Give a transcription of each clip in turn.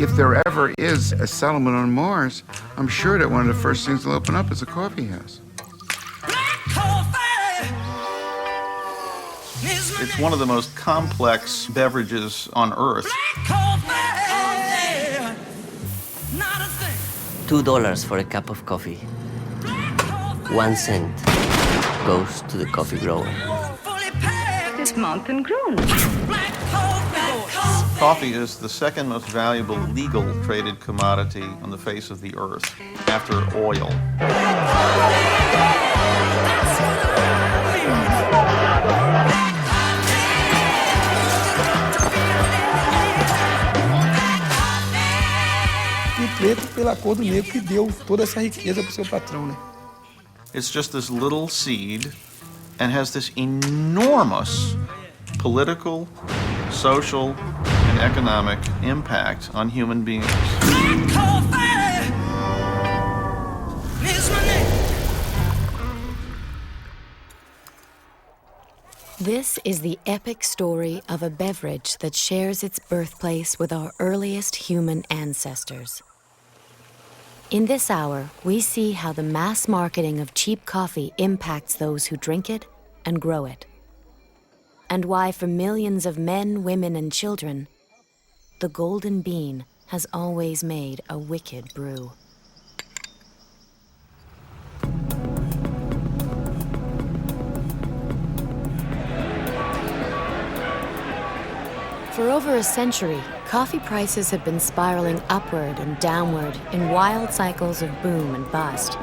If there ever is a settlement on Mars, I'm sure that one of the first things they'll open up is a coffee house. It's one of the most complex beverages on Earth. $2 for a cup of coffee. 1 cent goes to the coffee grower. It's mountain grown. Coffee is the second most valuable legal traded commodity on the face of the earth, after oil. E preto pela cor do negro que deu toda essa riqueza para o seu patrão, né? It's just this little seed and has this enormous political, social, and economic impact on human beings. This is the epic story of a beverage that shares its birthplace with our earliest human ancestors. In this hour, we see how the mass marketing of cheap coffee impacts those who drink it and grow it, and why for millions of men, women, and children, the golden bean has always made a wicked brew. For over a century, coffee prices have been spiraling upward and downward in wild cycles of boom and bust.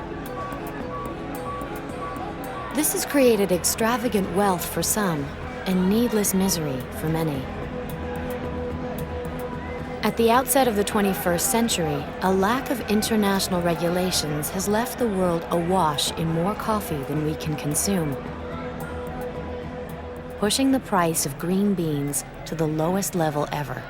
This has created extravagant wealth for some and needless misery for many. At the outset of the 21st century, a lack of international regulations has left the world awash in more coffee than we can consume, pushing the price of green beans to the lowest level ever.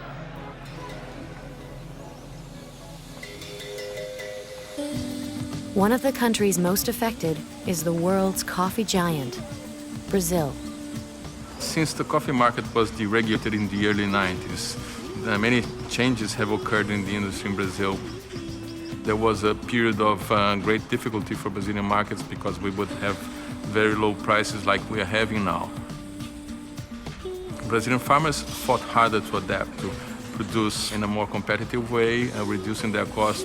One of the countries most affected is the world's coffee giant, Brazil. Since the coffee market was deregulated in the early 90s, many changes have occurred in the industry in Brazil. There was a period of great difficulty for Brazilian markets because we would have very low prices like we are having now. Brazilian farmers fought harder to adapt, to produce in a more competitive way, reducing their costs.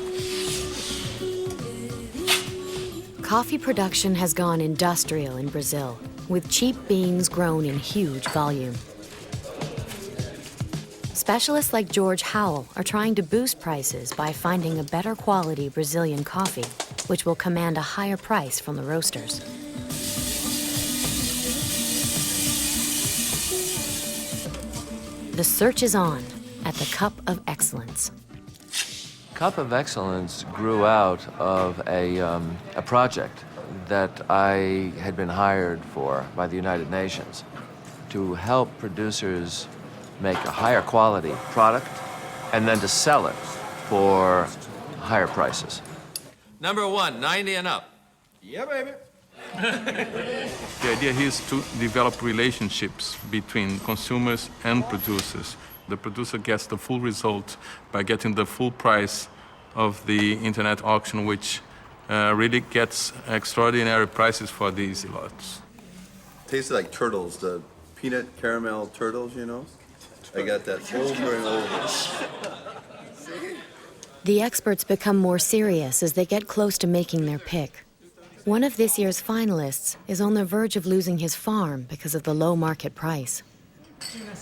Coffee production has gone industrial in Brazil, with cheap beans grown in huge volume. Specialists like George Howell are trying to boost prices by finding a better quality Brazilian coffee, which will command a higher price from the roasters. The search is on at the Cup of Excellence. Cup of Excellence grew out of a project that I had been hired for by the United Nations to help producers make a higher quality product and then to sell it for higher prices. Number one, 90 and up. Yeah, baby. The idea here is to develop relationships between consumers and producers. The producer gets the full result by getting the full price of the internet auction, which really gets extraordinary prices for these lots. Tasted like turtles, the peanut caramel turtles, you know? I got that over and over. The experts become more serious as they get close to making their pick. One of this year's finalists is on the verge of losing his farm because of the low market price.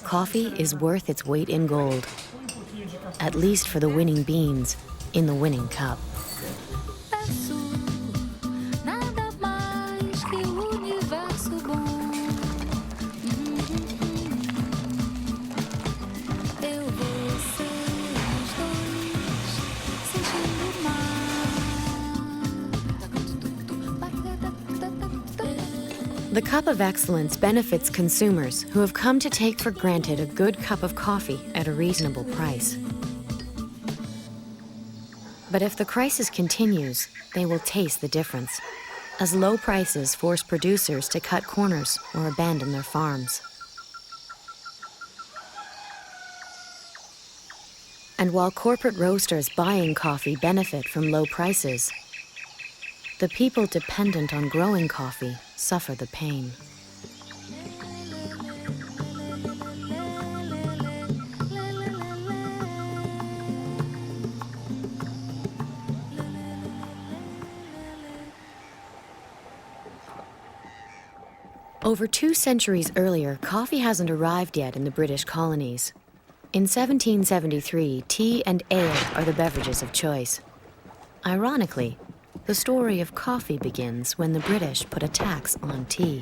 Coffee is worth its weight in gold, at least for the winning beans in the winning cup. The Cup of Excellence benefits consumers who have come to take for granted a good cup of coffee at a reasonable price. But if the crisis continues, they will taste the difference, as low prices force producers to cut corners or abandon their farms. And while corporate roasters buying coffee benefit from low prices, the people dependent on growing coffee suffer the pain. Over 2 centuries earlier, coffee hasn't arrived yet in the British colonies. In 1773, tea and ale are the beverages of choice. Ironically, the story of coffee begins when the British put a tax on tea.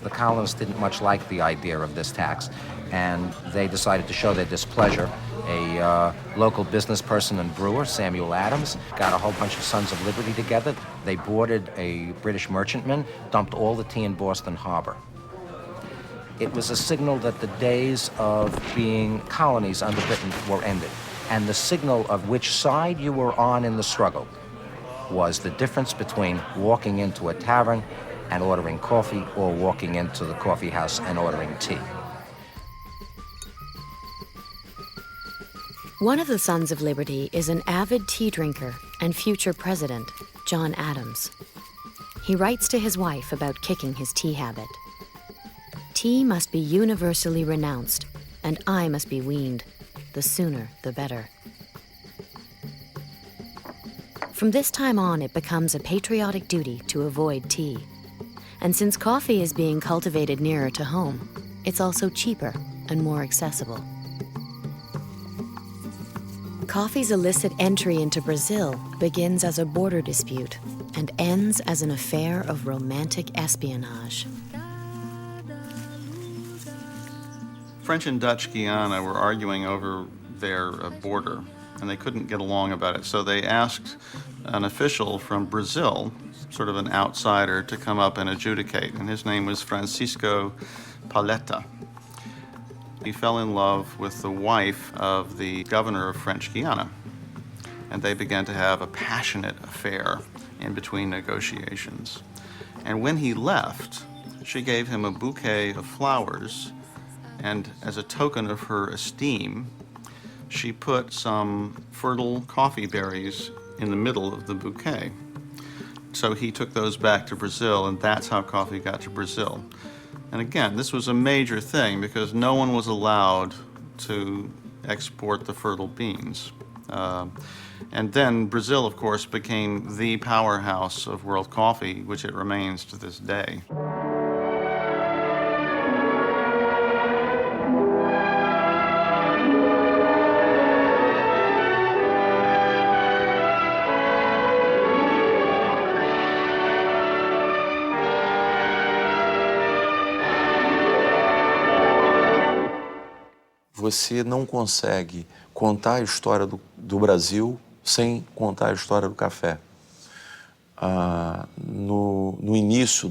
The colonists didn't much like the idea of this tax, and they decided to show their displeasure. A local business person and brewer, Samuel Adams, got a whole bunch of Sons of Liberty together. They boarded a British merchantman, dumped all the tea in Boston Harbor. It was a signal that the days of being colonies under Britain were ended, and the signal of which side you were on in the struggle was the difference between walking into a tavern and ordering coffee or walking into the coffee house and ordering tea. One of the Sons of Liberty is an avid tea drinker and future president, John Adams. He writes to his wife about kicking his tea habit. Tea must be universally renounced, and I must be weaned. The sooner, the better. From this time on, it becomes a patriotic duty to avoid tea. And since coffee is being cultivated nearer to home, it's also cheaper and more accessible. Coffee's illicit entry into Brazil begins as a border dispute and ends as an affair of romantic espionage. French and Dutch Guiana were arguing over their border, and they couldn't get along about it. So they asked an official from Brazil, sort of an outsider, to come up and adjudicate. And his name was Francisco Paleta. He fell in love with the wife of the governor of French Guiana, and they began to have a passionate affair in between negotiations. And when he left, she gave him a bouquet of flowers, and as a token of her esteem, she put some fertile coffee berries in the middle of the bouquet. So he took those back to Brazil, and that's how coffee got to Brazil. And again, this was a major thing because no one was allowed to export the fertile beans. And then Brazil, of course, became the powerhouse of world coffee, which it remains to this day. Você não consegue contar a história do Brasil sem contar a história do café. No início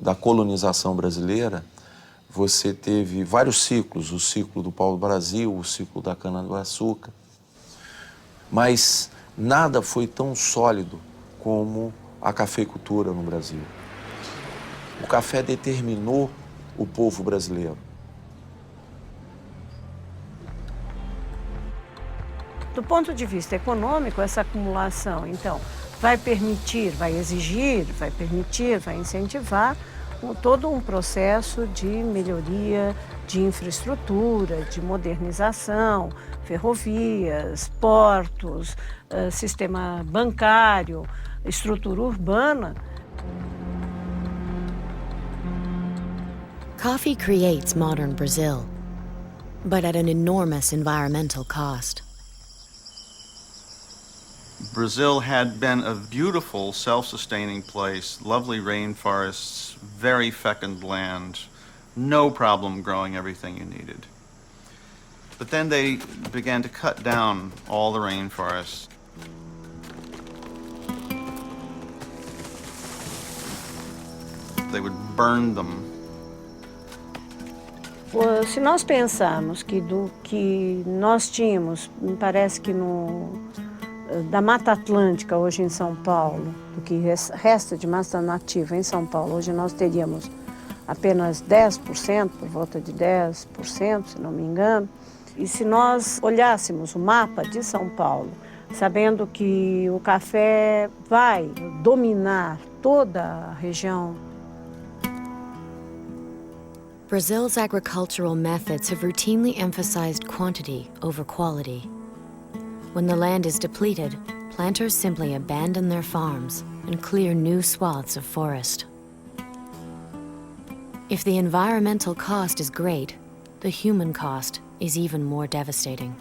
da colonização brasileira, você teve vários ciclos, o ciclo do pau-brasil, o ciclo da cana-do-açúcar, mas nada foi tão sólido como a cafeicultura no Brasil. O café determinou o povo brasileiro. Do ponto de vista econômico, essa acumulação, então, vai permitir, vai exigir, vai permitir, vai incentivar todo um processo de melhoria de infraestrutura, de modernização, ferrovias, portos, sistema bancário, estrutura urbana. Coffee creates modern Brazil, but at an enormous environmental cost. Brazil had been a beautiful, self-sustaining place, lovely rainforests, very fecund land, no problem growing everything you needed. But then they began to cut down all the rainforests. They would burn them. Se nós pensarmos que do que nós tínhamos, me parece que da Mata Atlântica, hoje em São Paulo, do que resta de mata nativa em São Paulo, hoje nós teríamos apenas 10%, por volta de 10%, se não me engano. E se nós olhássemos o mapa de São Paulo, sabendo que o café vai dominar toda a região. Brazil's agricultural methods have routinely emphasized quantity over quality. When the land is depleted, planters simply abandon their farms and clear new swaths of forest. If the environmental cost is great, the human cost is even more devastating.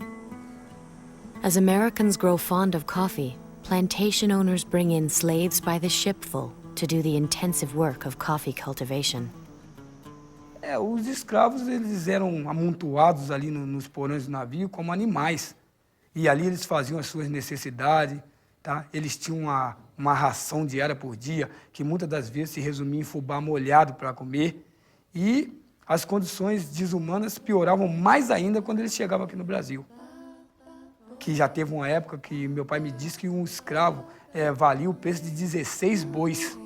As Americans grow fond of coffee, plantation owners bring in slaves by the shipful to do the intensive work of coffee cultivation. Os escravos eles eram amontoados ali nos porões do navio como animais. E ali eles faziam as suas necessidades, tá? Eles tinham uma ração diária por dia, que muitas das vezes se resumia em fubá molhado para comer. E as condições desumanas pioravam mais ainda quando eles chegavam aqui no Brasil. Que já teve uma época que meu pai me disse que um escravo valia o preço de 16 bois.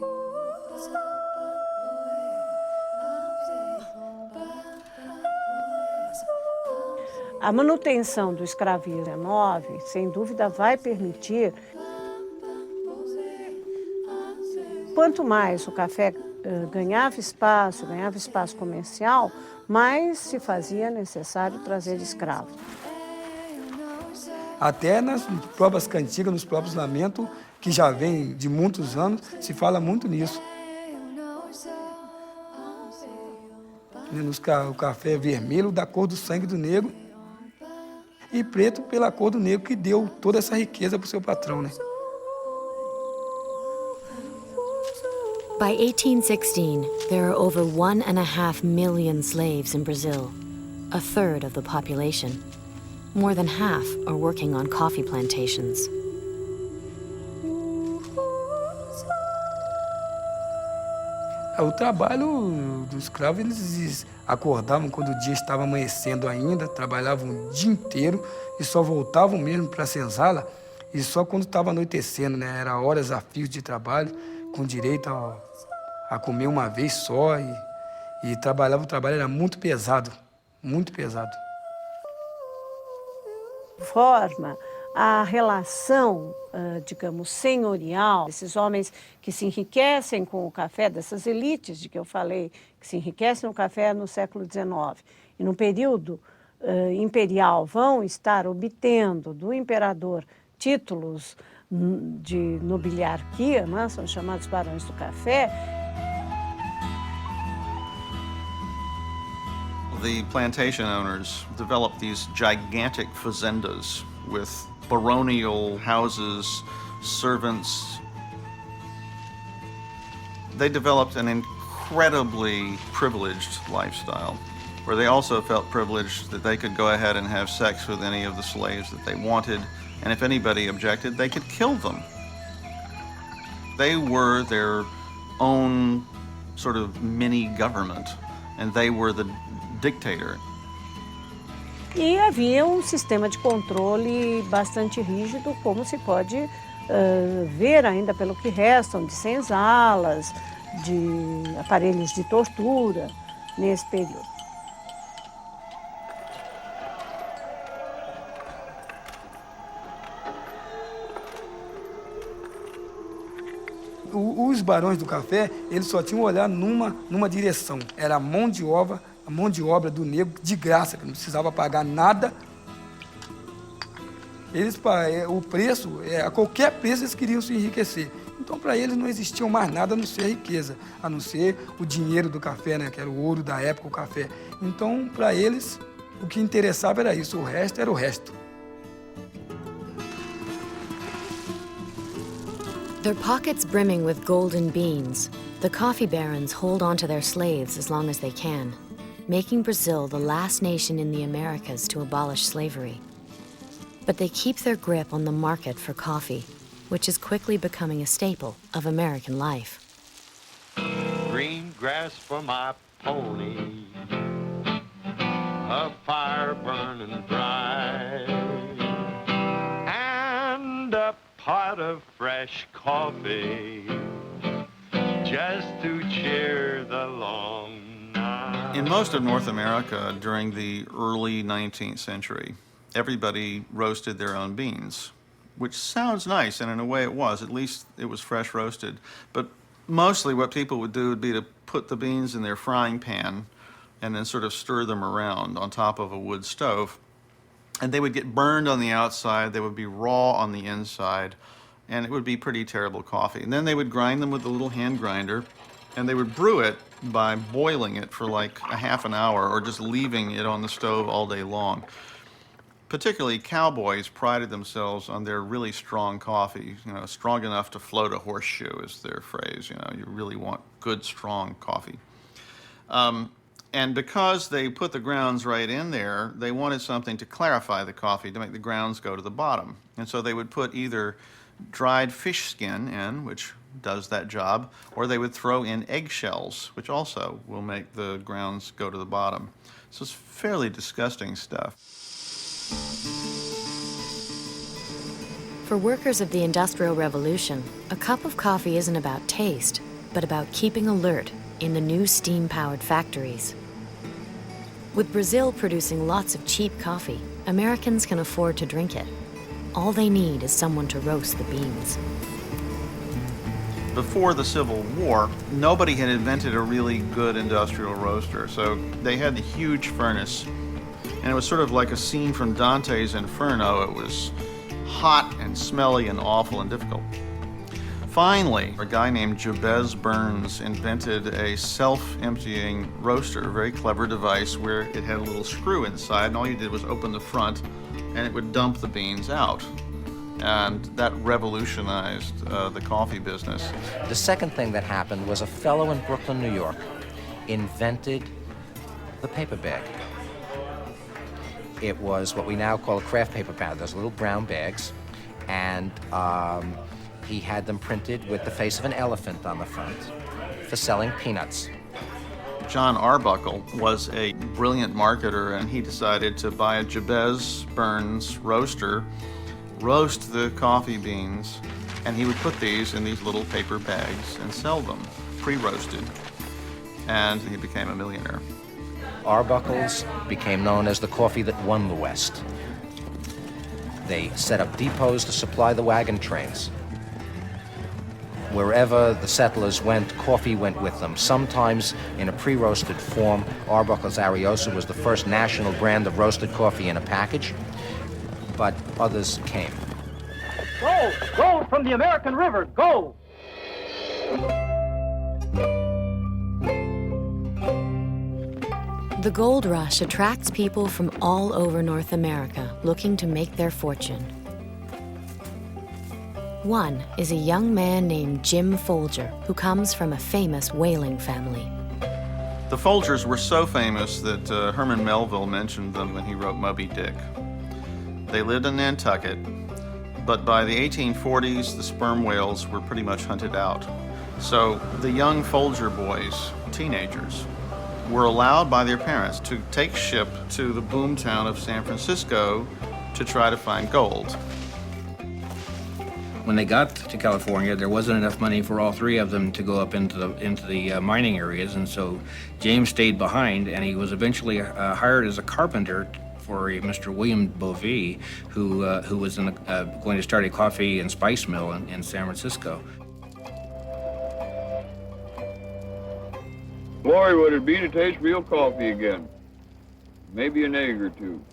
A manutenção do escravismo 19, sem dúvida, vai permitir. Quanto mais o café ganhava espaço comercial, mais se fazia necessário trazer escravos. Até nas próprias cantigas, nos próprios lamentos, que já vem de muitos anos, se fala muito nisso. O café vermelho da cor do sangue do negro e preto pela cor do negro que deu toda essa riqueza para o seu patrão, né? By 1816, there are over 1.5 million slaves in Brazil, a third of the population. More than half are working on coffee plantations. O trabalho dos escravos, eles acordavam quando o dia estava amanhecendo ainda, trabalhavam o dia inteiro e só voltavam mesmo para a senzala e só quando estava anoitecendo, né? Era horas a fio de trabalho, com direito a comer uma vez só e o trabalho era muito pesado, muito pesado. Forma a relação, digamos, senhorial, esses homens que se enriquecem com o café, dessas elites de que eu falei, que se enriquecem no café no século XIX. E no período imperial vão estar obtendo do imperador títulos de nobiliarquia, né? São chamados barões do café. The plantation owners developed these gigantic fazendas with baronial houses, servants. They developed an incredibly privileged lifestyle, where they also felt privileged that they could go ahead and have sex with any of the slaves that they wanted, and if anybody objected, they could kill them. They were their own sort of mini government, and they were the dictator. E havia um sistema de controle bastante rígido, como se pode ver ainda pelo que restam de senzalas, de aparelhos de tortura nesse período. Os barões do café, eles só tinham olhar numa direção, era a mão de obra do negro de graça, que não precisava pagar nada. Eles, o preço, a qualquer preço eles queriam se enriquecer. Então, para eles não existia mais nada a não ser a riqueza, a não ser o dinheiro do café, né, que era o ouro da época, o café. Então, para eles, o que interessava era isso, o resto era o resto. Their pockets brimming with golden beans, the coffee barons hold on to their slaves as long as they can, making Brazil the last nation in the Americas to abolish slavery. But they keep their grip on the market for coffee, which is quickly becoming a staple of American life. Green grass for my pony, a fire burning dry, and a pot of fresh coffee just to cheer the long night. In most of North America during the early 19th century, everybody roasted their own beans, which sounds nice, and in a way it was. At least it was fresh roasted. But mostly what people would do would be to put the beans in their frying pan and then sort of stir them around on top of a wood stove. And they would get burned on the outside, they would be raw on the inside, and it would be pretty terrible coffee. And then they would grind them with a little hand grinder, and they would brew it by boiling it for like a half an hour or just leaving it on the stove all day long. Particularly cowboys prided themselves on their really strong coffee, you know, strong enough to float a horseshoe is their phrase. You know, you really want good, strong coffee. And because they put the grounds right in there, they wanted something to clarify the coffee, to make the grounds go to the bottom. And so they would put either dried fish skin in, which does that job, or they would throw in eggshells, which also will make the grounds go to the bottom. So it's fairly disgusting stuff. For workers of the Industrial Revolution, a cup of coffee isn't about taste, but about keeping alert in the new steam-powered factories. With Brazil producing lots of cheap coffee, Americans can afford to drink it. All they need is someone to roast the beans. Before the Civil War, nobody had invented a really good industrial roaster, so they had the huge furnace, and it was sort of like a scene from Dante's Inferno. It was hot and smelly and awful and difficult. Finally, a guy named Jabez Burns invented a self-emptying roaster, a very clever device where it had a little screw inside, and all you did was open the front, and it would dump the beans out. And that revolutionized the coffee business. The second thing that happened was a fellow in Brooklyn, New York, invented the paper bag. It was what we now call a craft paper bag. Those little brown bags, and he had them printed with the face of an elephant on the front for selling peanuts. John Arbuckle was a brilliant marketer, and he decided to buy a Jabez Burns roaster, roast the coffee beans, and he would put these in these little paper bags and sell them, pre-roasted, and he became a millionaire. Arbuckles became known as the coffee that won the West. They set up depots to supply the wagon trains. Wherever the settlers went, coffee went with them. Sometimes in a pre-roasted form. Arbuckle's Ariosa was the first national brand of roasted coffee in a package, but others came. Gold! Gold from the American River! Gold! The gold rush attracts people from all over North America looking to make their fortune. One is a young man named Jim Folger, who comes from a famous whaling family. The Folgers were so famous that Herman Melville mentioned them when he wrote Moby Dick. They lived in Nantucket, but by the 1840s, the sperm whales were pretty much hunted out. So the young Folger boys, teenagers, were allowed by their parents to take ship to the boomtown of San Francisco to try to find gold. When they got to California, there wasn't enough money for all three of them to go up into the mining areas, and so James stayed behind, and he was eventually hired as a carpenter for Mr. William Bovee, who was going to start a coffee and spice mill in San Francisco. Boy, would it be to taste real coffee again. Maybe an egg or two.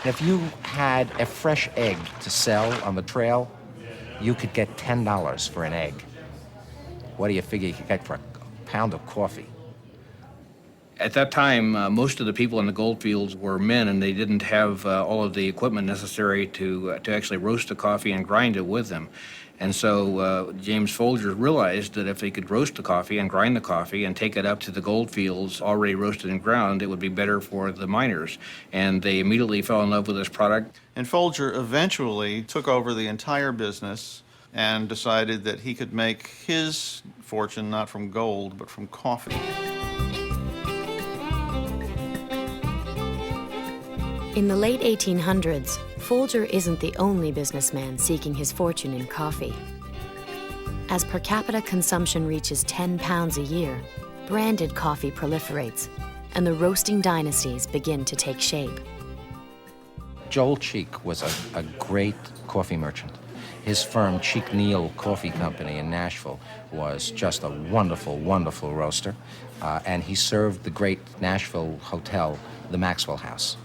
If you had a fresh egg to sell on the trail, you could get $10 for an egg. What do you figure you could get for a pound of coffee? At that time, most of the people in the gold fields were men, and they didn't have all of the equipment necessary to actually roast the coffee and grind it with them. And so James Folger realized that if they could roast the coffee and grind the coffee and take it up to the gold fields already roasted and ground, it would be better for the miners. And they immediately fell in love with this product. And Folger eventually took over the entire business and decided that he could make his fortune not from gold, but from coffee. In the late 1800s, Folger isn't the only businessman seeking his fortune in coffee. As per capita consumption reaches 10 pounds a year, branded coffee proliferates, and the roasting dynasties begin to take shape. Joel Cheek was a great coffee merchant. His firm, Cheek Neal Coffee Company in Nashville, was just a wonderful, wonderful roaster. And he served the great Nashville hotel, the Maxwell House.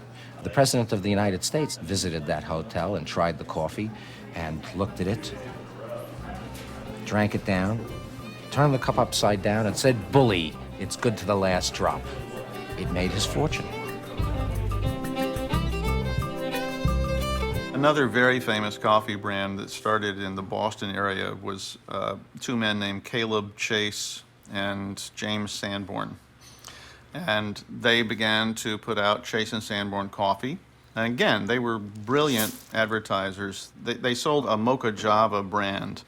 The President of the United States visited that hotel and tried the coffee and looked at it, drank it down, turned the cup upside down and said, "Bully, it's good to the last drop." It made his fortune. Another very famous coffee brand that started in the Boston area was two men named Caleb Chase and James Sanborn. And they began to put out Chase and Sanborn coffee. And again, they were brilliant advertisers. They sold a Mocha Java brand.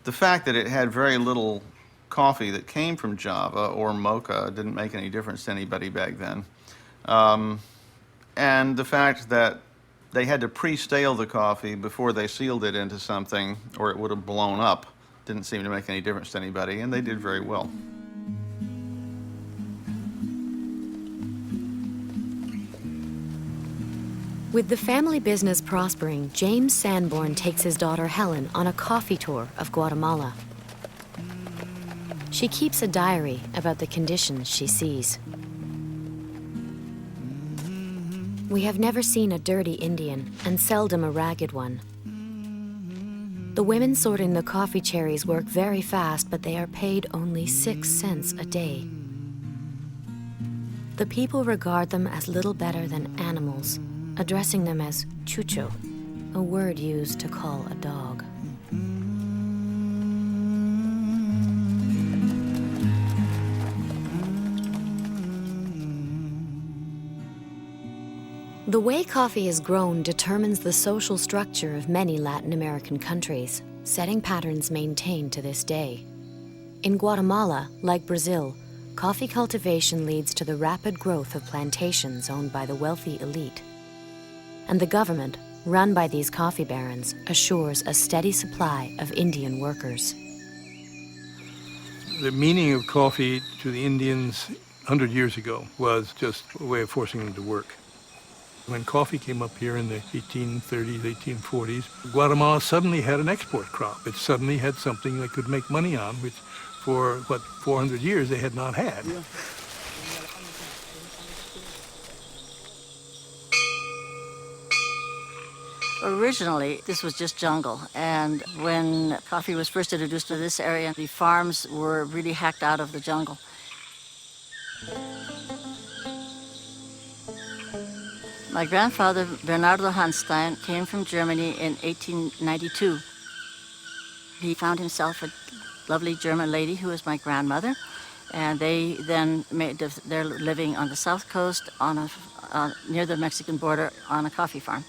The fact that it had very little coffee that came from Java or Mocha didn't make any difference to anybody back then. And the fact that they had to pre-stale the coffee before they sealed it into something or it would have blown up didn't seem to make any difference to anybody, and they did very well. With the family business prospering, James Sanborn takes his daughter Helen on a coffee tour of Guatemala. She keeps a diary about the conditions she sees. We have never seen a dirty Indian, and seldom a ragged one. The women sorting the coffee cherries work very fast, but they are paid only 6 cents a day. The people regard them as little better than animals, addressing them as chucho, a word used to call a dog. The way coffee is grown determines the social structure of many Latin American countries, setting patterns maintained to this day. In Guatemala, like Brazil, coffee cultivation leads to the rapid growth of plantations owned by the wealthy elite. And the government, run by these coffee barons, assures a steady supply of Indian workers. The meaning of coffee to the Indians 100 years ago was just a way of forcing them to work. When coffee came up here in the 1830s, 1840s, Guatemala suddenly had an export crop. It suddenly had something they could make money on, which for, 400 years they had not had. Originally, this was just jungle, and when coffee was first introduced to this area, the farms were really hacked out of the jungle. My grandfather, Bernardo Hanstein, came from Germany in 1892. He found himself a lovely German lady who was my grandmother, and they then made their living on the south coast near the Mexican border on a coffee farm.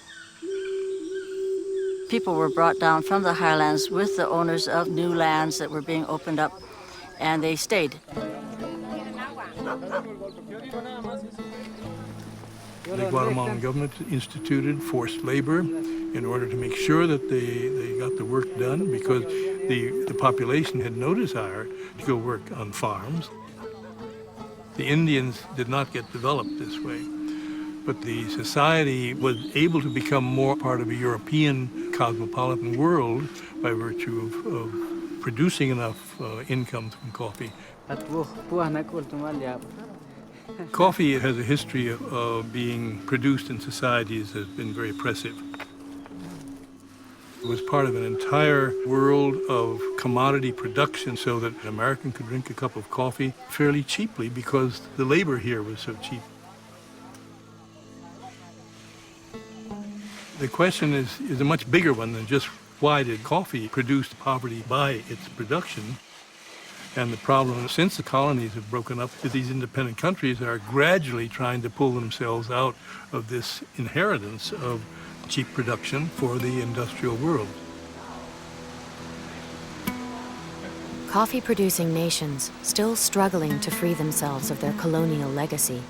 People were brought down from the highlands with the owners of new lands that were being opened up, and they stayed. The Guatemalan government instituted forced labor in order to make sure that they got the work done, because the population had no desire to go work on farms. The Indians did not get developed this way, but the society was able to become more part of a European cosmopolitan world by virtue of producing enough income from coffee. Coffee has a history of being produced in societies that have been very oppressive. It was part of an entire world of commodity production so that an American could drink a cup of coffee fairly cheaply because the labor here was so cheap. The question is a much bigger one than just why did coffee produce poverty by its production? And the problem, since the colonies have broken up, is these independent countries are gradually trying to pull themselves out of this inheritance of cheap production for the industrial world. Coffee-producing nations, still struggling to free themselves of their colonial legacy,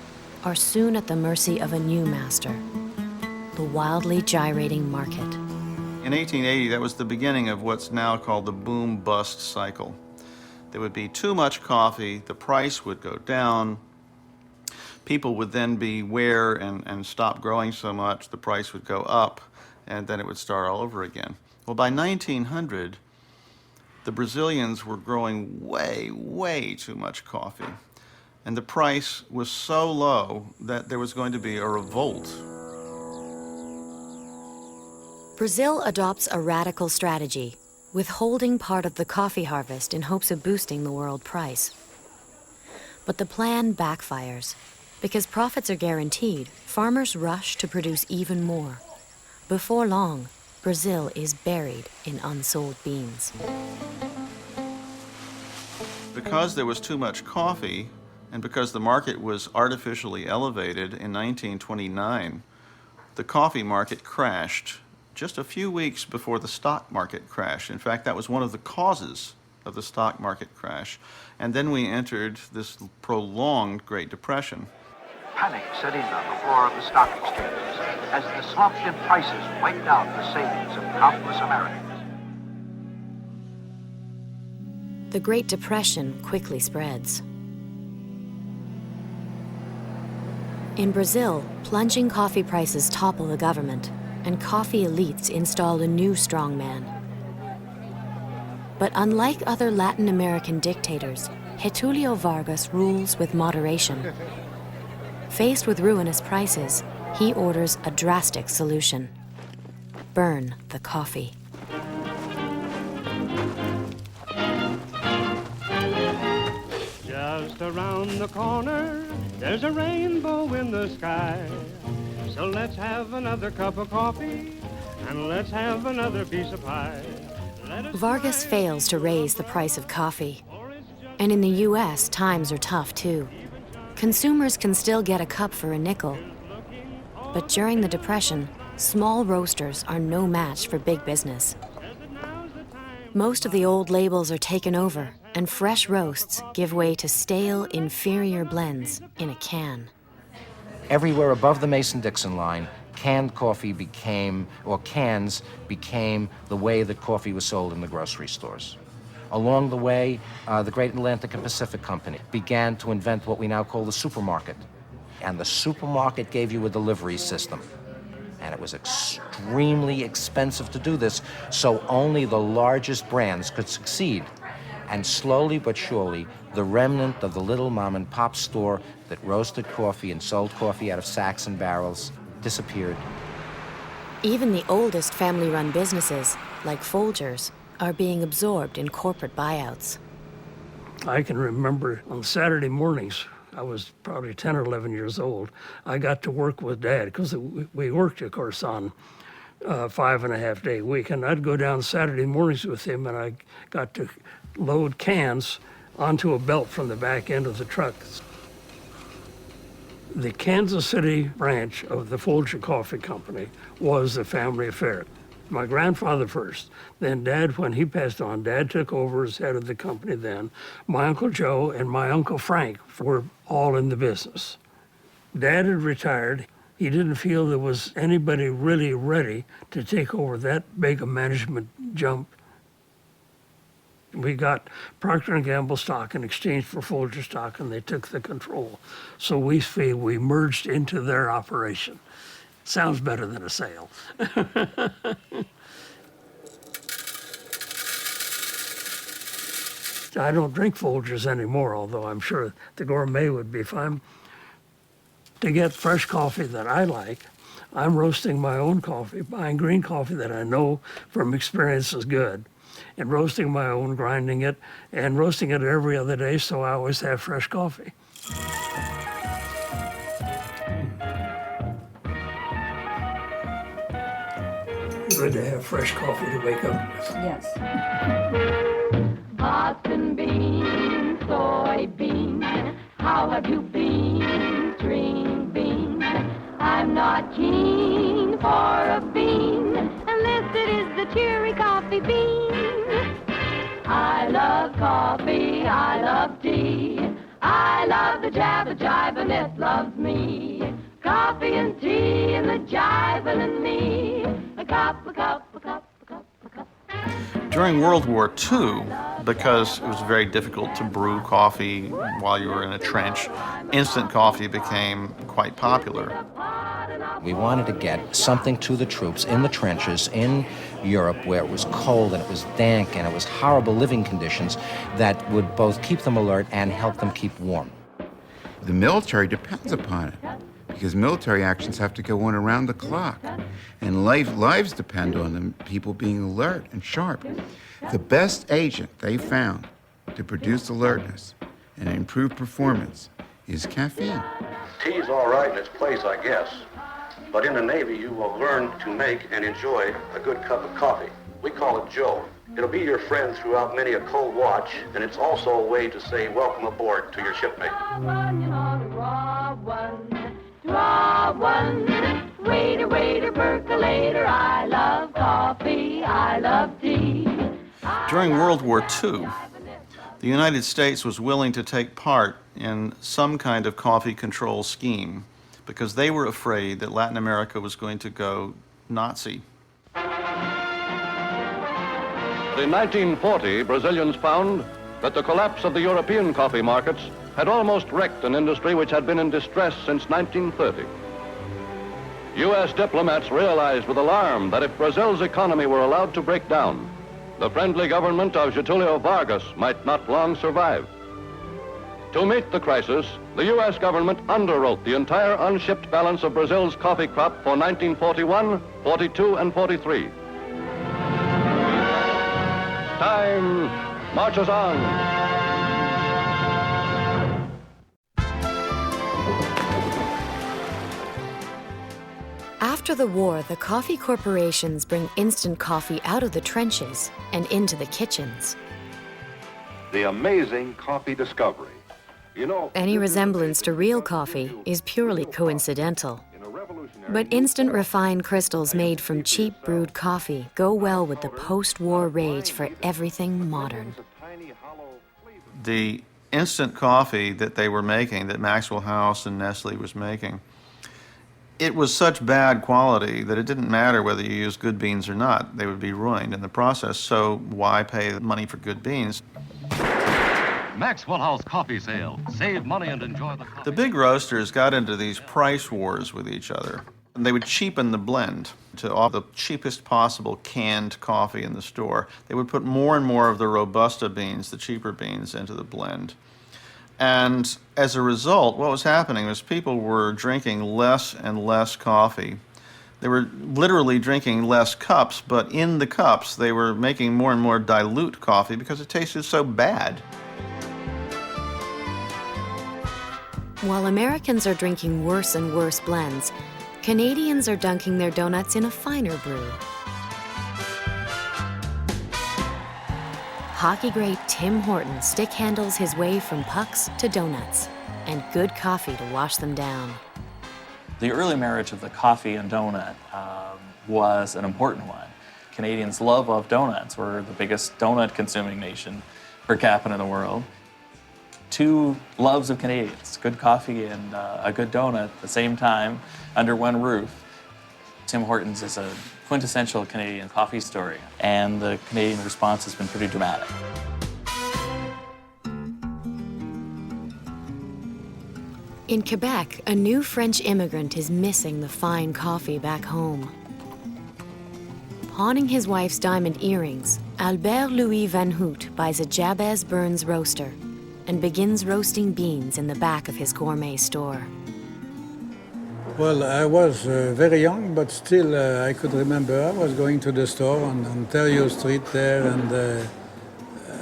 are soon at the mercy of a new master, the wildly gyrating market. In 1880, that was the beginning of what's now called the boom-bust cycle. There would be too much coffee, the price would go down, people would then beware and stop growing so much, the price would go up, and then it would start all over again. Well, by 1900, the Brazilians were growing way, way too much coffee. And the price was so low that there was going to be a revolt. Brazil adopts a radical strategy, withholding part of the coffee harvest in hopes of boosting the world price. But the plan backfires. Because profits are guaranteed, farmers rush to produce even more. Before long, Brazil is buried in unsold beans. Because there was too much coffee, and because the market was artificially elevated in 1929, the coffee market crashed just a few weeks before the stock market crash. In fact, that was one of the causes of the stock market crash. And then we entered this prolonged Great Depression. Panic set in on the floor of the stock exchanges as the slump in prices wiped out the savings of countless Americans. The Great Depression quickly spreads. In Brazil, plunging coffee prices topple the government, and coffee elites install a new strongman. But unlike other Latin American dictators, Getulio Vargas rules with moderation. Faced with ruinous prices, he orders a drastic solution: burn the coffee. Just around the corner, there's a rainbow in the sky. So let's have another cup of coffee, and let's have another piece of pie. Vargas fails to raise the price of coffee. And in the US, times are tough too. Consumers can still get a cup for a nickel. But during the Depression, small roasters are no match for big business. Most of the old labels are taken over, and fresh roasts give way to stale, inferior blends in a can. Everywhere above the Mason-Dixon line, canned coffee became, or cans became, the way that coffee was sold in the grocery stores. Along the way, the Great Atlantic and Pacific Company began to invent what we now call the supermarket. And the supermarket gave you a delivery system. And it was extremely expensive to do this, so only the largest brands could succeed. And slowly but surely, the remnant of the little mom-and-pop store that roasted coffee and sold coffee out of sacks and barrels disappeared. Even the oldest family-run businesses, like Folgers, are being absorbed in corporate buyouts. I can remember on Saturday mornings, I was probably 10 or 11 years old, I got to work with Dad, because we worked, of course, on a 5.5-day week, and I'd go down Saturday mornings with him, and I got to load cans onto a belt from the back end of the truck. The Kansas City branch of the Folger Coffee Company was a family affair. My grandfather first, then Dad, when he passed on, Dad took over as head of the company then. My Uncle Joe and my Uncle Frank were all in the business. Dad had retired. He didn't feel there was anybody really ready to take over that big a management jump. We got Procter & Gamble stock in exchange for Folger stock, and they took the control. So we feel we merged into their operation. Sounds better than a sale. I don't drink Folgers anymore, although I'm sure the gourmet would be fine. To get fresh coffee that I like, I'm roasting my own coffee, buying green coffee that I know from experience is good, and roasting my own, grinding it, and roasting it every other day, so I always have fresh coffee. Good to have fresh coffee to wake up with. Yes. Cotton bean, soybean, how have you been? String bean, I'm not keen for a bean unless it is the cheery coffee bean. I love coffee, I love tea, I love the jabba jive and it loves me. Coffee and tea and the jiving and me. A cup, a cup, a cup, a cup, a cup. During World War II, because it was very difficult to brew coffee while you were in a trench, instant coffee became quite popular. We wanted to get something to the troops in the trenches in Europe where it was cold and it was dank and it was horrible living conditions that would both keep them alert and help them keep warm. The military depends upon it because military actions have to go on around the clock. And lives depend on them, people being alert and sharp. The best agent they found to produce alertness and improve performance is caffeine. Tea's all right in its place, I guess. But in the Navy, you will learn to make and enjoy a good cup of coffee. We call it Joe. It'll be your friend throughout many a cold watch, and it's also a way to say welcome aboard to your shipmate. Waiter, waiter, percolator, I love coffee, I love tea. During World War II, the United States was willing to take part in some kind of coffee control scheme because they were afraid that Latin America was going to go Nazi. In 1940, Brazilians found that the collapse of the European coffee markets had almost wrecked an industry which had been in distress since 1930. U.S. diplomats realized with alarm that if Brazil's economy were allowed to break down, the friendly government of Getulio Vargas might not long survive. To meet the crisis, the U.S. government underwrote the entire unshipped balance of Brazil's coffee crop for 1941, 42, and 43. Time marches on. After the war, the coffee corporations bring instant coffee out of the trenches and into the kitchens. The amazing coffee discovery. You know, Any resemblance to real coffee is purely coincidental. But instant refined crystals made from cheap brewed coffee go well with the post-war rage for everything modern. The instant coffee that they were making, that Maxwell House and Nestle was making, it was such bad quality that it didn't matter whether you used good beans or not. They would be ruined in the process, so why pay the money for good beans? Maxwell House Coffee Sale. Save money and enjoy the coffee. The big roasters got into these price wars with each other. And they would cheapen the blend to offer the cheapest possible canned coffee in the store. They would put more and more of the Robusta beans, the cheaper beans, into the blend. And as a result, what was happening was people were drinking less and less coffee. They were literally drinking less cups, but in the cups they were making more and more dilute coffee because it tasted so bad. While Americans are drinking worse and worse blends, Canadians are dunking their donuts in a finer brew. Hockey great Tim Horton stick handles his way from pucks to donuts, and good coffee to wash them down. The early marriage of the coffee and donut was an important one. Canadians' love of donuts. We're the biggest donut consuming nation per capita in the world. Two loves of Canadians, good coffee and a good donut at the same time under one roof. Tim Hortons is a quintessential Canadian coffee story, and the Canadian response has been pretty dramatic. In Quebec, a new French immigrant is missing the fine coffee back home. Pawning his wife's diamond earrings, Albert Louis Van Hoot buys a Jabez Burns roaster and begins roasting beans in the back of his gourmet store. Well, I was very young, but still I could remember I was going to the store on Ontario Street there, and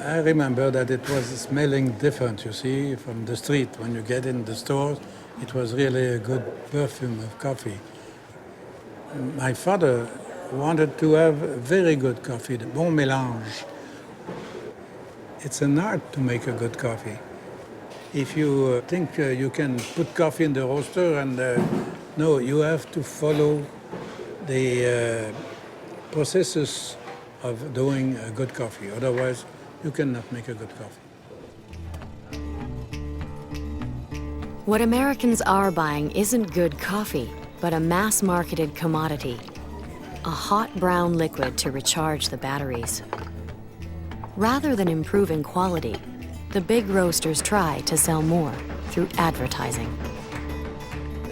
I remember that it was smelling different, you see, from the street. When you get in the store, it was really a good perfume of coffee. My father wanted to have very good coffee, the bon mélange. It's an art to make a good coffee. If you think you can put coffee in the roaster, and no, you have to follow the processes of doing a good coffee. Otherwise, you cannot make a good coffee. What Americans are buying isn't good coffee, but a mass-marketed commodity, a hot brown liquid to recharge the batteries. Rather than improving quality, the big roasters try to sell more through advertising.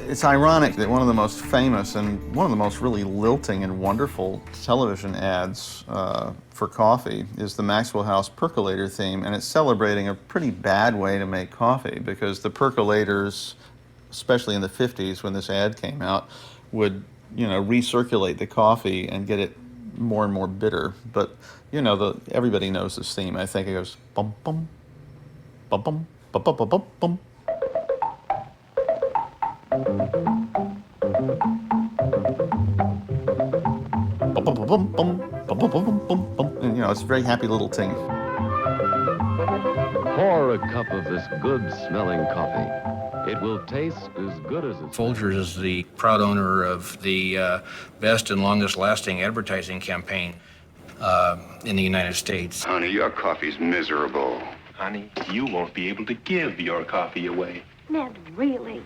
It's ironic that one of the most famous and one of the most really lilting and wonderful television ads for coffee is the Maxwell House percolator theme, and it's celebrating a pretty bad way to make coffee, because the percolators, especially in the 50s when this ad came out, would, you know, recirculate the coffee and get it more and more bitter. But, you know, everybody knows this theme. I think it goes bum bum bum bum bum bum bum bum bum. And, you know, it's a very happy little thing. Pour a cup of this good-smelling coffee. It will taste as good as it's... Folgers is the proud owner of the best and longest-lasting advertising campaign in the United States. Honey, your coffee's miserable. Honey, you won't be able to give your coffee away. Ned, really?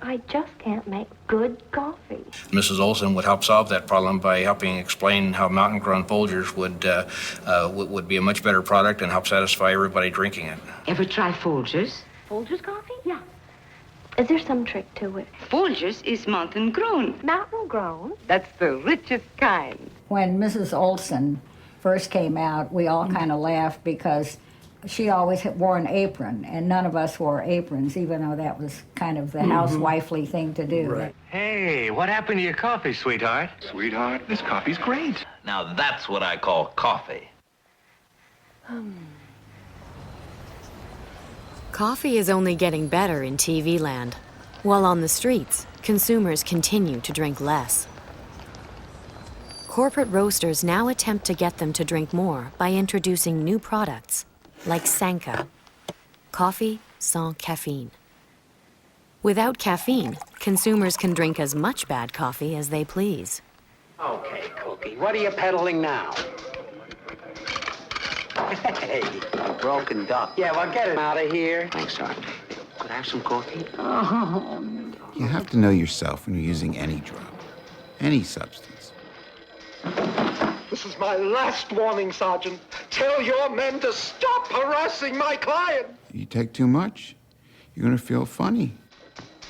I just can't make good coffee. Mrs. Olson would help solve that problem by helping explain how mountain-grown Folgers would be a much better product and help satisfy everybody drinking it. Ever try Folgers? Folgers coffee? Yeah. Is there some trick to it? Folgers is mountain grown. Mountain grown? That's the richest kind. When Mrs. Olson first came out, we all kind of laughed because she always wore an apron, and none of us wore aprons, even though that was kind of the housewifely thing to do. Right. Hey, what happened to your coffee, sweetheart? Sweetheart? This coffee's great. Now that's what I call coffee. Coffee is only getting better in TV land, while on the streets, consumers continue to drink less. Corporate roasters now attempt to get them to drink more by introducing new products, like Sanka, coffee sans caffeine. Without caffeine, consumers can drink as much bad coffee as they please. Okay, Cookie, what are you peddling now? Hey, A broken duck. yeah, well, get it out of here. Thanks, sir. Could I have some coffee? You have to know yourself when you're using any drug, any substance. This is my last warning, Sergeant. Tell your men to stop harassing my client. You take too much, you're going to feel funny.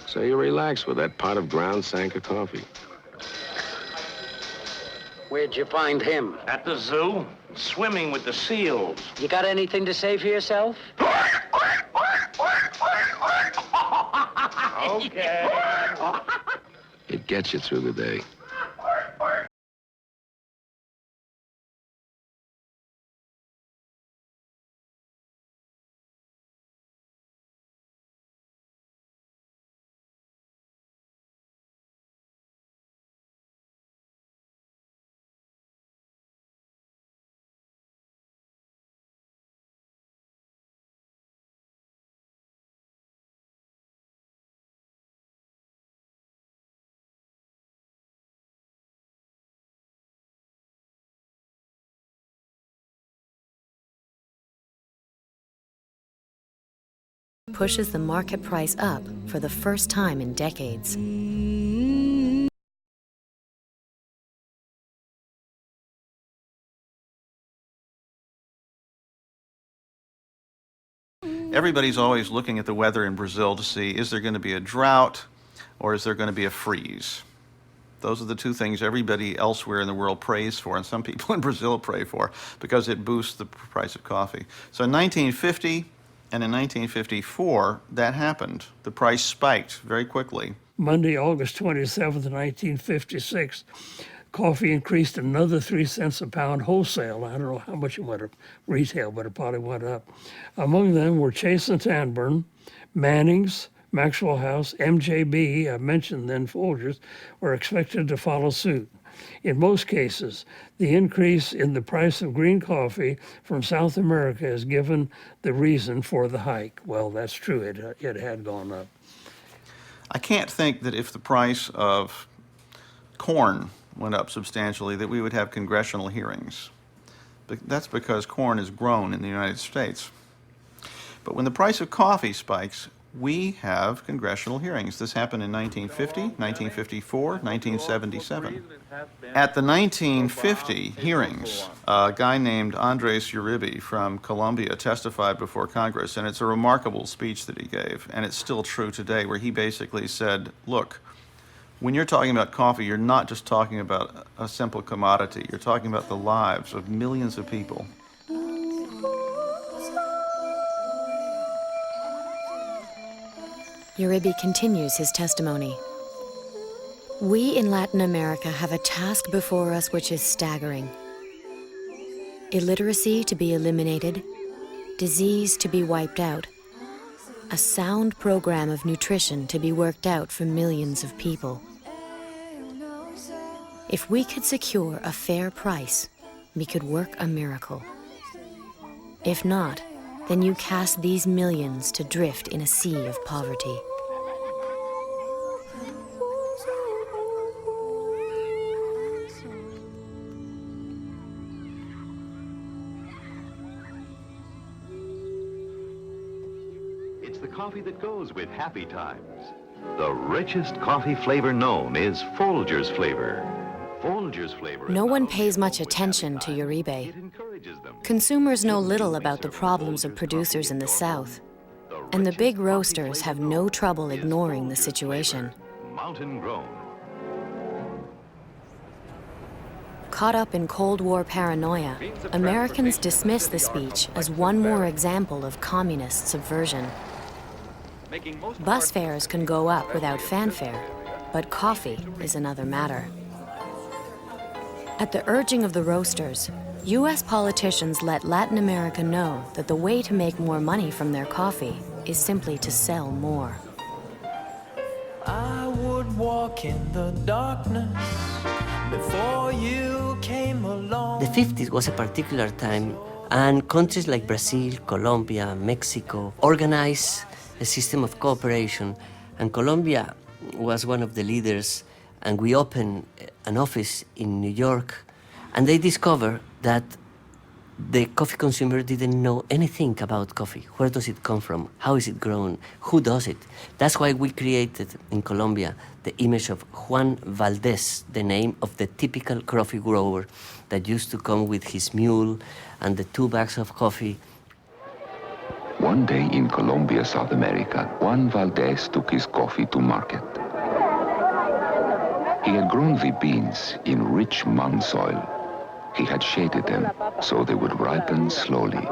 So you relax with that pot of ground Sanka coffee. Where'd you find him? At the zoo, swimming with the seals. You got anything to say for yourself? Okay. It gets you through the day. Pushes the market price up for the first time in decades. Everybody's always looking at the weather in Brazil to see, is there going to be a drought or is there going to be a freeze? Those are the two things everybody elsewhere in the world prays for, and some people in Brazil pray for, because it boosts the price of coffee. So in 1950 and in 1954, that happened. The price spiked very quickly. Monday, August 27th, 1956, coffee increased another 3 cents a pound wholesale. I don't know how much it went up retail, but it probably went up. Among them were Chase and Sanborn, Manning's, Maxwell House, MJB, I mentioned then Folgers, were expected to follow suit. In most cases, the increase in the price of green coffee from South America has given the reason for the hike. Well, that's true, it had gone up. I can't think that if the price of corn went up substantially that we would have congressional hearings. But that's because corn is grown in the United States. But when the price of coffee spikes, we have congressional hearings. This happened in 1950, 1954, 1977. At the 1950 hearings, a guy named Andres Uribe from Colombia testified before Congress, and it's a remarkable speech that he gave, and it's still true today, where he basically said, look, when you're talking about coffee, you're not just talking about a simple commodity. You're talking about the lives of millions of people. Uribe continues his testimony. We in Latin America have a task before us which is staggering. Illiteracy to be eliminated, disease to be wiped out, a sound program of nutrition to be worked out for millions of people. If we could secure a fair price, we could work a miracle. If not, then you cast these millions to drift in a sea of poverty. It's the coffee that goes with happy times. The richest coffee flavor known is Folgers flavor. Folgers flavor. No one pays much attention to Uribe. Consumers know little about the problems of producers in the South, and the big roasters have no trouble ignoring the situation. Mountain grown. Caught up in Cold War paranoia, Americans dismiss the speech as one more example of communist subversion. Bus fares can go up without fanfare, but coffee is another matter. At the urging of the roasters, U.S. politicians let Latin America know that the way to make more money from their coffee is simply to sell more. I would walk in the darkness before you came along. The 50s was a particular time, and countries like Brazil, Colombia, Mexico organized a system of cooperation, and Colombia was one of the leaders, and we opened an office in New York, and they discovered that the coffee consumer didn't know anything about coffee. Where does it come from? How is it grown? Who does it? That's why we created in Colombia the image of Juan Valdez, the name of the typical coffee grower that used to come with his mule and the 2 bags of coffee. One day in Colombia, South America, Juan Valdez took his coffee to market. He had grown the beans in rich mound soil. He had shaded them so they would ripen slowly.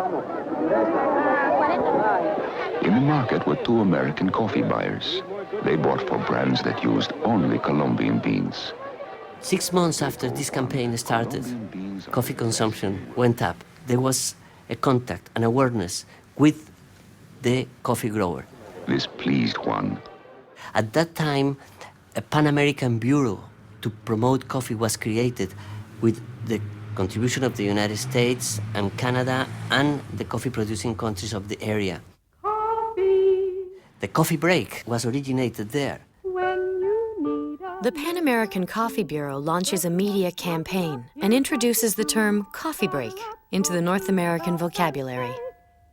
In the market were 2 American coffee buyers. They bought for brands that used only Colombian beans. 6 months after this campaign started, coffee consumption went up. There was a contact, an awareness with the coffee grower. This pleased Juan. At that time, a Pan-American Bureau to promote coffee was created with the contribution of the United States and Canada and the coffee-producing countries of the area. The coffee break was originated there. The Pan American Coffee Bureau launches a media campaign and introduces the term coffee break into the North American vocabulary.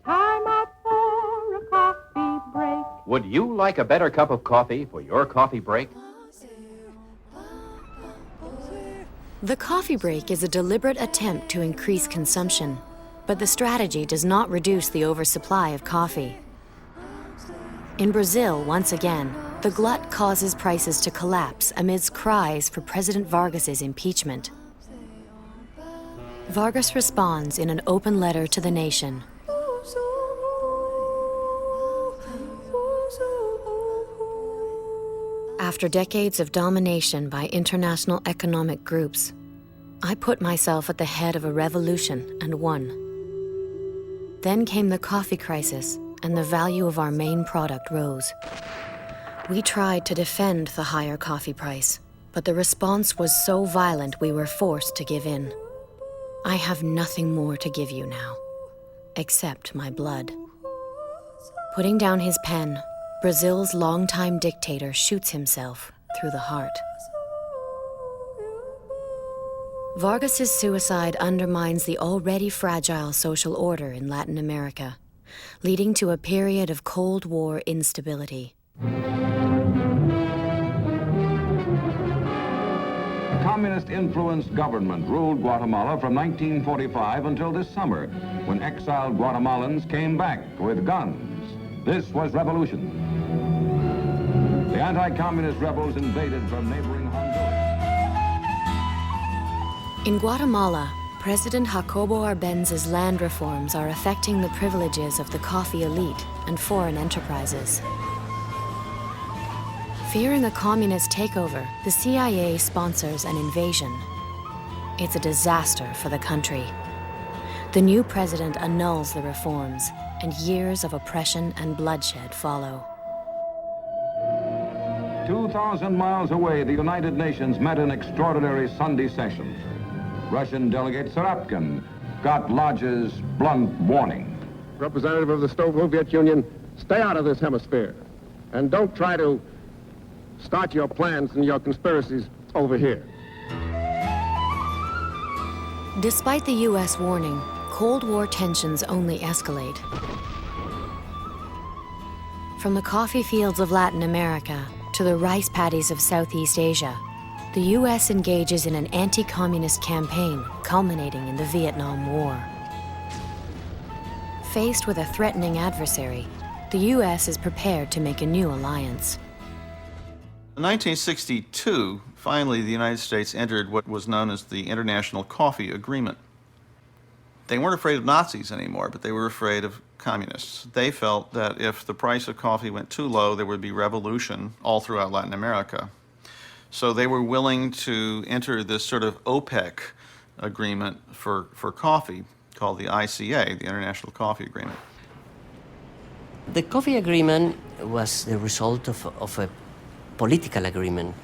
Time up for a coffee break. Would you like a better cup of coffee for your coffee break? The coffee break is a deliberate attempt to increase consumption, but the strategy does not reduce the oversupply of coffee. In Brazil, once again, the glut causes prices to collapse amidst cries for President Vargas's impeachment. Vargas responds in an open letter to the nation. After decades of domination by international economic groups, I put myself at the head of a revolution and won. Then came the coffee crisis, and the value of our main product rose. We tried to defend the higher coffee price, but the response was so violent we were forced to give in. I have nothing more to give you now, except my blood. Putting down his pen, Brazil's longtime dictator shoots himself through the heart. Vargas's suicide undermines the already fragile social order in Latin America. leading to a period of Cold War instability. A communist-influenced government ruled Guatemala from 1945 until this summer, when exiled Guatemalans came back with guns. This was revolution. The anti-communist rebels invaded from neighboring Honduras. In Guatemala, President Jacobo Arbenz's land reforms are affecting the privileges of the coffee elite and foreign enterprises. Fearing a communist takeover, the CIA sponsors an invasion. It's a disaster for the country. The new president annuls the reforms, and years of oppression and bloodshed follow. 2,000 miles away, the United Nations met an extraordinary Sunday session. Russian delegate Serapkin got Lodge's blunt warning. Representative of the Soviet Union, stay out of this hemisphere. And don't try to start your plans and your conspiracies over here. Despite the U.S. warning, Cold War tensions only escalate. From the coffee fields of Latin America to the rice paddies of Southeast Asia, the U.S. engages in an anti-communist campaign culminating in the Vietnam War. Faced with a threatening adversary, the U.S. is prepared to make a new alliance. In 1962, finally, the United States entered what was known as the International Coffee Agreement. They weren't afraid of Nazis anymore, but they were afraid of communists. They felt that if the price of coffee went too low, there would be revolution all throughout Latin America. So they were willing to enter this sort of OPEC agreement for coffee called the ICA, the International Coffee Agreement. The coffee agreement was the result of a political agreement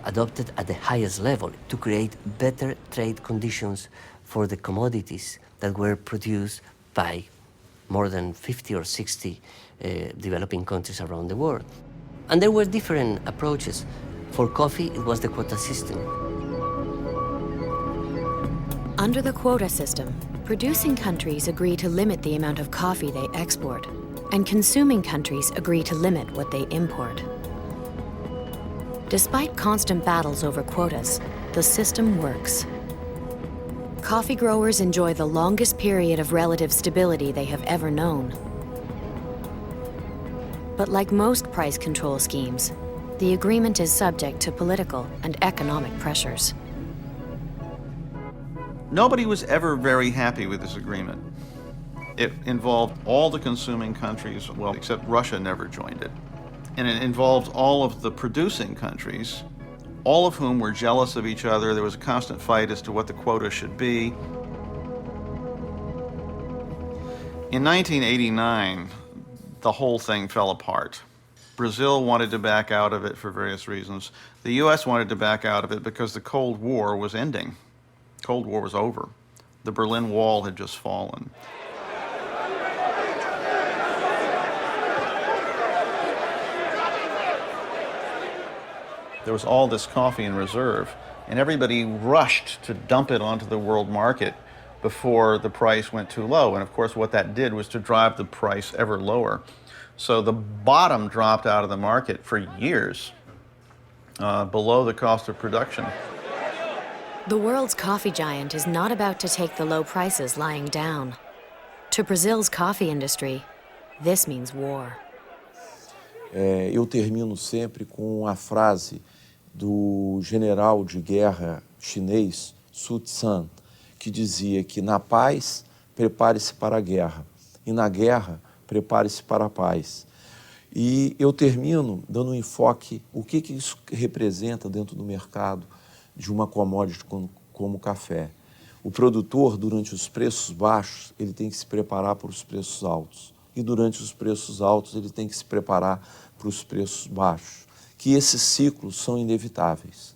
adopted at the highest level to create better trade conditions for the commodities that were produced by more than 50 or 60 developing countries around the world. And there were different approaches. For coffee, it was the quota system. Under the quota system, producing countries agree to limit the amount of coffee they export, and consuming countries agree to limit what they import. Despite constant battles over quotas, the system works. Coffee growers enjoy the longest period of relative stability they have ever known. But like most price control schemes, the agreement is subject to political and economic pressures. Nobody was ever very happy with this agreement. It involved all the consuming countries, well, except Russia never joined it. And it involved all of the producing countries, all of whom were jealous of each other. There was a constant fight as to what the quota should be. In 1989, the whole thing fell apart. Brazil wanted to back out of it for various reasons. The US wanted to back out of it because the Cold War was ending. Cold War was over. The Berlin Wall had just fallen. There was all this coffee in reserve, and everybody rushed to dump it onto the world market before the price went too low. And of course, what that did was to drive the price ever lower. So the bottom dropped out of the market for years, below the cost of production. The world's coffee giant is not about to take the low prices lying down. To Brazil's coffee industry, this means war. Eu termino sempre com a frase do general de guerra chinês Sun Tzu, que dizia que na paz, prepare-se para a guerra, e na guerra, prepare-se para a paz. E eu termino dando um enfoque, o que isso representa dentro do mercado de uma commodity como o café. O produtor, durante os preços baixos, ele tem que se preparar para os preços altos. E durante os preços altos, ele tem que se preparar para os preços baixos. Que esses ciclos são inevitáveis.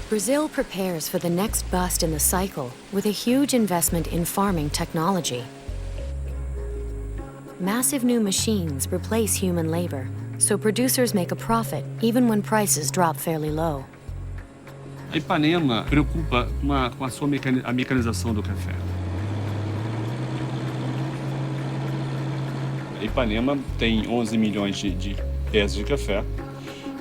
Brazil prepares for the next bust in the cycle with a huge investment in farming technology. Massive new machines replace human labor, so producers make a profit even when prices drop fairly low. A Ipanema preocupa com a mecanização do café. A Ipanema tem 11 milhões de pés de café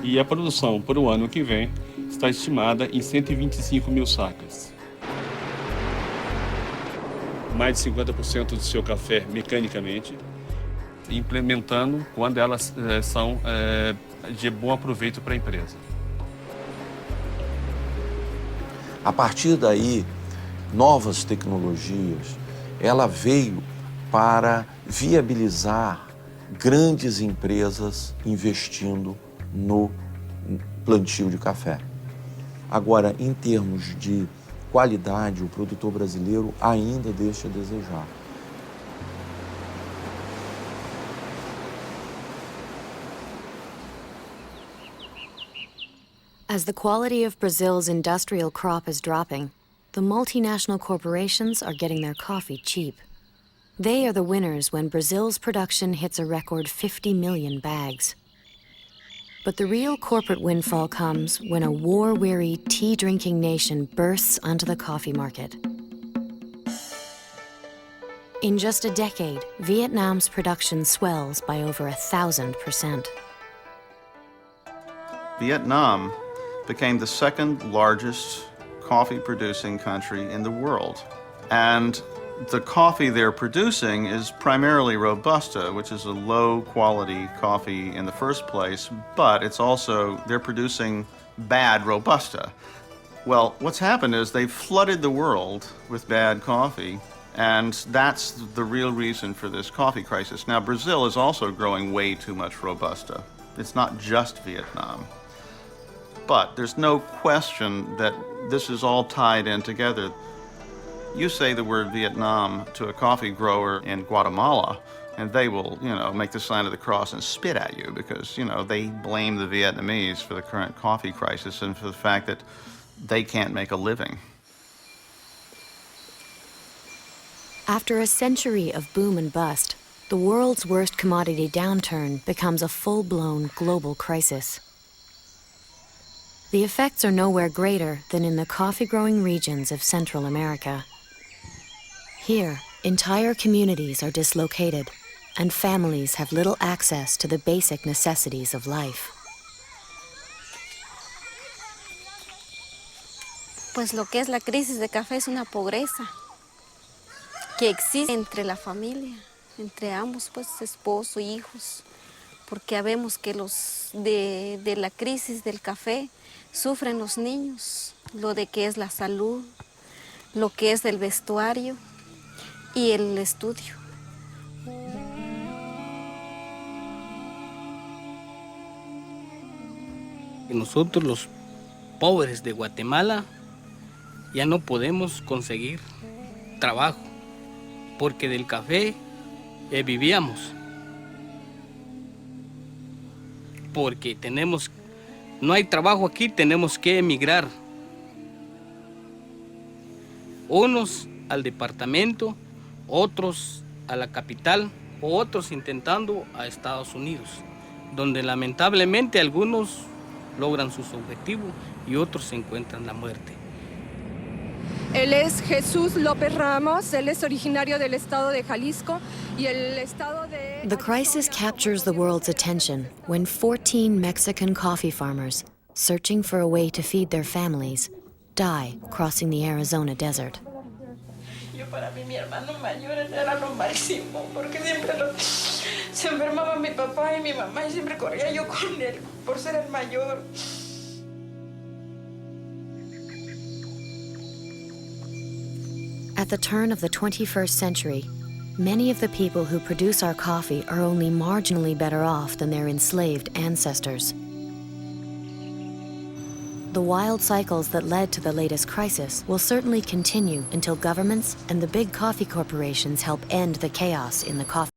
e a produção para o ano que vem está estimada em 125 mil sacas. Mais de 50% do seu café mecanicamente, implementando quando elas são de bom aproveito para a empresa. A partir daí, novas tecnologias, ela veio para viabilizar grandes empresas investindo no plantio de café. Agora, em termos de qualidade, o produtor brasileiro ainda deixa a desejar. As the quality of Brazil's industrial crop is dropping, the multinational corporations are getting their coffee cheap. They are the winners when Brazil's production hits a record 50 million bags. But the real corporate windfall comes when a war-weary, tea-drinking nation bursts onto the coffee market. In just a decade, Vietnam's production swells by over 1,000%. Vietnam became the second largest coffee producing country in the world. And the coffee they're producing is primarily Robusta, which is a low quality coffee in the first place, but it's also, they're producing bad Robusta. Well, what's happened is they've flooded the world with bad coffee, and that's the real reason for this coffee crisis. Now, Brazil is also growing way too much Robusta. It's not just Vietnam. But there's no question that this is all tied in together. You say the word Vietnam to a coffee grower in Guatemala, and they will, make the sign of the cross and spit at you because, they blame the Vietnamese for the current coffee crisis and for the fact that they can't make a living. After a century of boom and bust, the world's worst commodity downturn becomes a full-blown global crisis. The effects are nowhere greater than in the coffee-growing regions of Central America. Here, entire communities are dislocated, and families have little access to the basic necessities of life. Pues lo que es la crisis de café es una pobreza que existe entre la familia, entre ambos, pues esposo y hijos, porque sabemos que los de la crisis del café sufren los niños, lo de que es la salud, lo que es el vestuario y el estudio. Nosotros los pobres de Guatemala ya no podemos conseguir trabajo porque del café vivíamos. Porque no hay trabajo aquí, tenemos que emigrar. Unos al departamento, otros a la capital, otros intentando a Estados Unidos, donde lamentablemente algunos logran sus objetivos y otros se encuentran la muerte. Él es Jesús López Ramos, él es originario del estado de Jalisco y el estado de... The crisis captures the world's attention when 14 Mexican coffee farmers, searching for a way to feed their families, die crossing the Arizona desert. Yo para mí mi hermano mayor era lo máximo, porque siempre se enfermaba mi papá y mi mamá y siempre corría yo con él por ser el mayor. At the turn of the 21st century, many of the people who produce our coffee are only marginally better off than their enslaved ancestors. The wild cycles that led to the latest crisis will certainly continue until governments and the big coffee corporations help end the chaos in the coffee